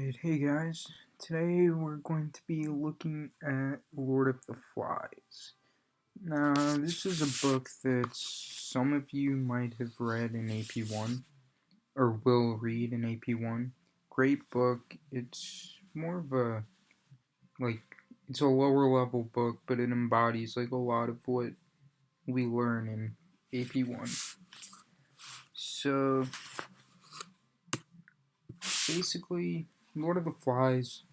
Alright, hey guys. Today we're going to be looking at Lord of the Flies. Now, this is a book that some of you might have read in AP1, or will read in AP1. Great book. It's more of a, like, it's a lower level book, but it embodies, a lot of what we learn in AP1. So, basically, Lord of the Flies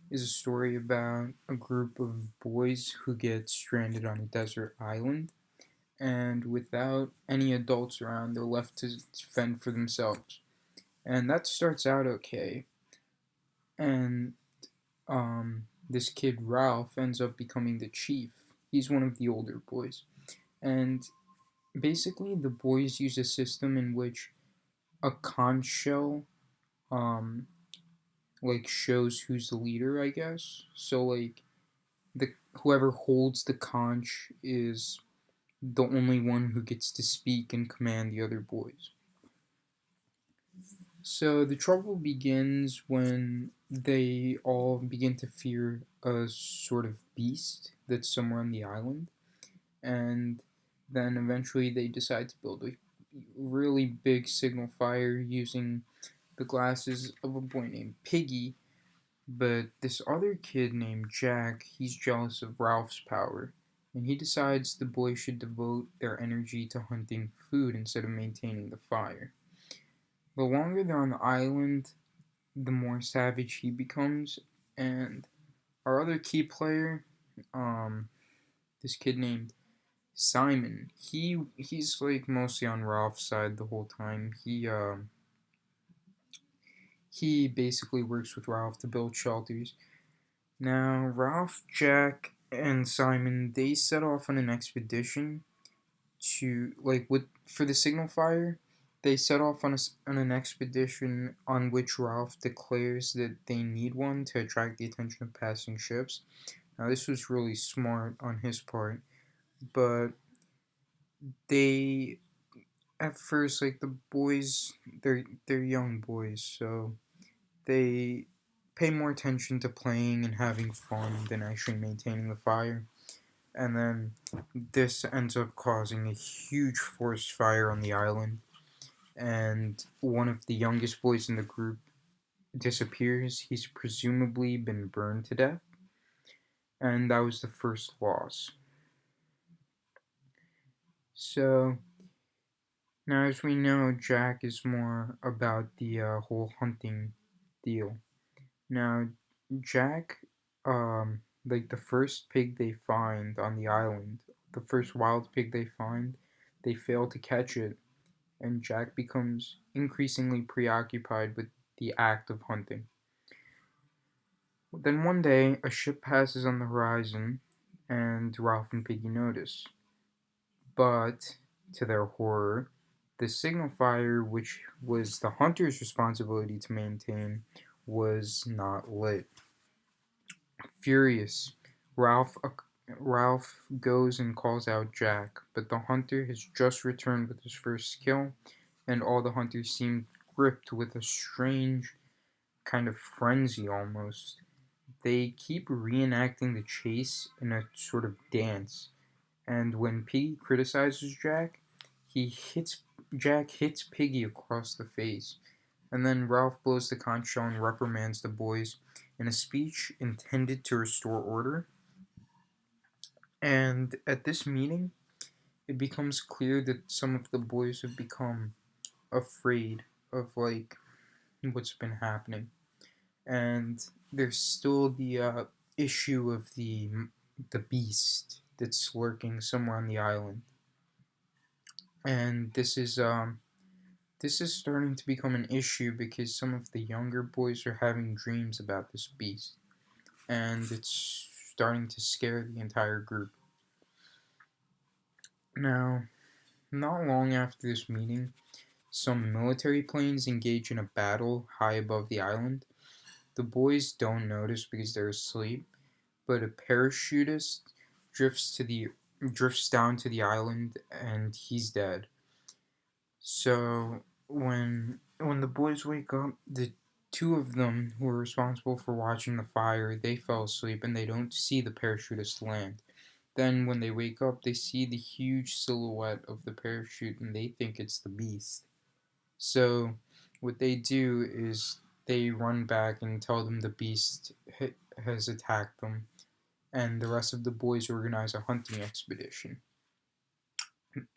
is a story about a group of boys who get stranded on a desert island, and without any adults around, they're left to fend for themselves. And that starts out okay. And this kid Ralph ends up becoming the chief. He's one of the older boys, and basically the boys use a system in which a conch shell um shows who's the leader, I guess. So the whoever holds the conch is the only one who gets to speak and command the other boys. So the trouble begins when they all begin to fear a sort of beast that's somewhere on the island, and then eventually they decide to build a really big signal fire using the glasses of a boy named Piggy. But this other kid named Jack, he's jealous of Ralph's power, and he decides the boys should devote their energy to hunting food instead of maintaining the fire. The longer they're on the island, the more savage he becomes, and our other key player, um, this kid named Simon, he's mostly on Ralph's side the whole time. He basically works with Ralph to build shelters. Now, Ralph, Jack, and Simon, they set off on an expedition to, for the signal fire. They set off on an expedition on which Ralph declares that they need one to attract the attention of passing ships. Now, this was really smart on his part, but they, at first, the boys, they're young boys, so they pay more attention to playing and having fun than actually maintaining the fire. And then this ends up causing a huge forest fire on the island, and one of the youngest boys in the group disappears. He's presumably been burned to death, and that was the first loss. So, now as we know, Jack is more about the whole hunting deal. Now, Jack, the first pig they find on the island, the first wild pig they find, they fail to catch it, and Jack becomes increasingly preoccupied with the act of hunting. Then one day, a ship passes on the horizon, and Ralph and Piggy notice. But, to their horror, the signal fire, which was the hunter's responsibility to maintain, was not lit. Furious, Ralph goes and calls out Jack, but the hunter has just returned with his first kill, and all the hunters seem gripped with a strange kind of frenzy almost. They keep reenacting the chase in a sort of dance, and when Piggy criticizes Jack, he hits Jack hits Piggy across the face, and then Ralph blows the conch shell and reprimands the boys in a speech intended to restore order. And at this meeting, it becomes clear that some of the boys have become afraid of what's been happening, and there's still the issue of the beast that's lurking somewhere on the island, and this is starting to become an issue because some of the younger boys are having dreams about this beast, and it's starting to scare the entire group. Now, not long after this meeting, some military planes engage in a battle high above the island. The boys don't notice because they're asleep, but a parachutist drifts to the drifts down to the island and he's dead. So when the boys wake up, Two of them who were responsible for watching the fire, they fell asleep and they don't see the parachutist land. Then when they wake up, they see the huge silhouette of the parachute and they think it's the beast. So what they do is they run back and tell them the beast has attacked them, and the rest of the boys organize a hunting expedition.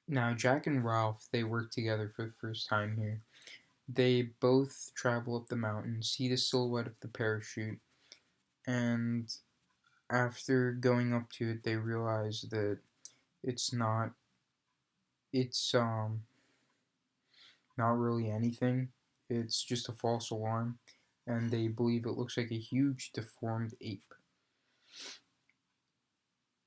Now, Jack and Ralph, they work together for the first time here. They both travel up the mountain, see the silhouette of the parachute, and after going up to it, they realize that it's not it's not really anything. It's just a false alarm, and they believe it looks like a huge deformed ape.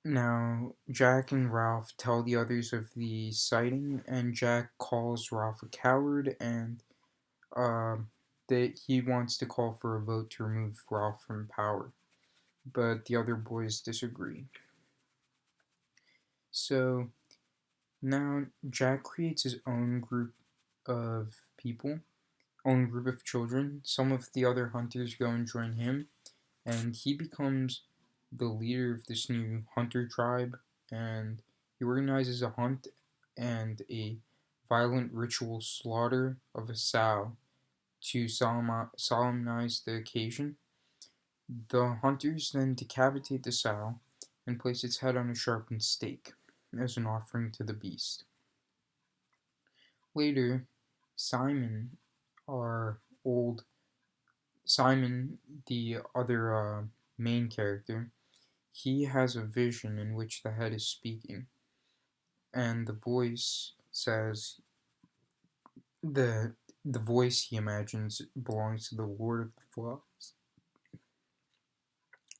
Now, Jack and Ralph tell the others of the sighting, and Jack calls Ralph a coward, and that he wants to call for a vote to remove Ralph from power. But the other boys disagree. So now Jack creates his own group of people, own group of children. Some of the other hunters go and join him, and he becomes the leader of this new hunter tribe. And he organizes a hunt and a violent ritual slaughter of a sow to solemnize the occasion. The hunters then decapitate the sow and place its head on a sharpened stake as an offering to the beast. Later, Simon, our old Simon, the other main character, he has a vision in which the head is speaking, and the voice says the the voice he imagines belongs to the Lord of the Flies,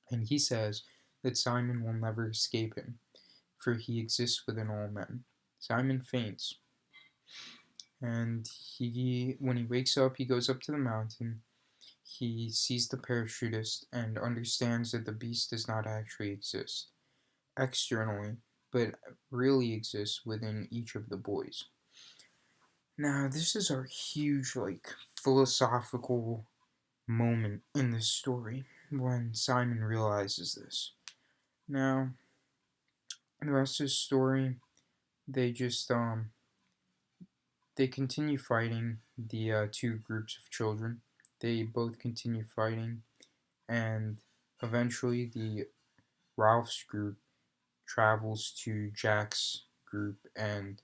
and he says that Simon will never escape him, for he exists within all men. Simon faints, and when he wakes up, he goes up to the mountain. He sees the parachutist and understands that the beast does not actually exist externally, but really exists within each of the boys. Now, this is our huge, philosophical moment in this story when Simon realizes this. Now, the rest of the story, they just they continue fighting the two groups of children. They both continue fighting, and eventually the Ralph's group travels to Jack's group and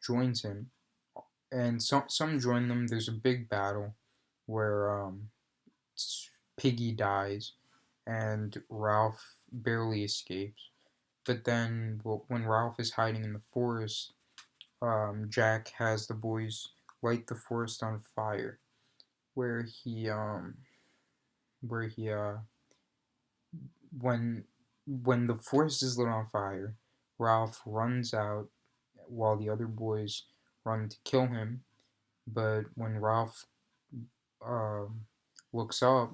joins him. And some join them. There's a big battle where Piggy dies and Ralph barely escapes. But then, when Ralph is hiding in the forest, Jack has the boys light the forest on fire, where he where he when the forest is lit on fire, Ralph runs out while the other boys run to kill him. But when Ralph um looks up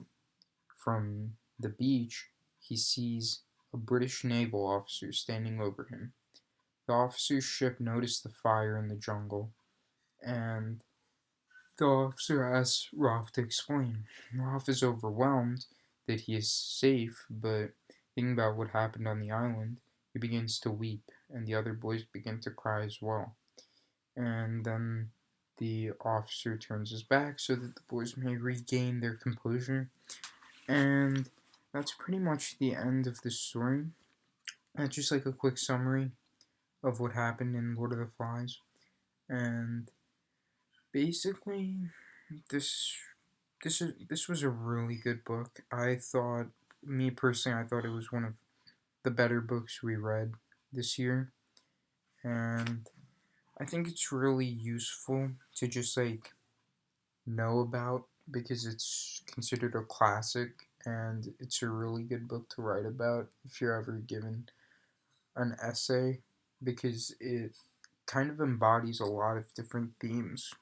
from the beach, he sees a British naval officer standing over him. The officer's ship noticed the fire in the jungle, and the officer asks Ralph to explain. Ralph is overwhelmed that he is safe, but thinking about what happened on the island, he begins to weep, and the other boys begin to cry as well. And then the officer turns his back so that the boys may regain their composure. And that's pretty much the end of the story. That's just like a quick summary of what happened in Lord of the Flies. And basically, this this was a really good book. I thought, me personally, I thought it was one of the better books we read this year, and I think it's really useful to just know about because it's considered a classic and it's a really good book to write about if you're ever given an essay because it kind of embodies a lot of different themes.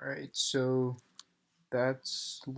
All right, so that's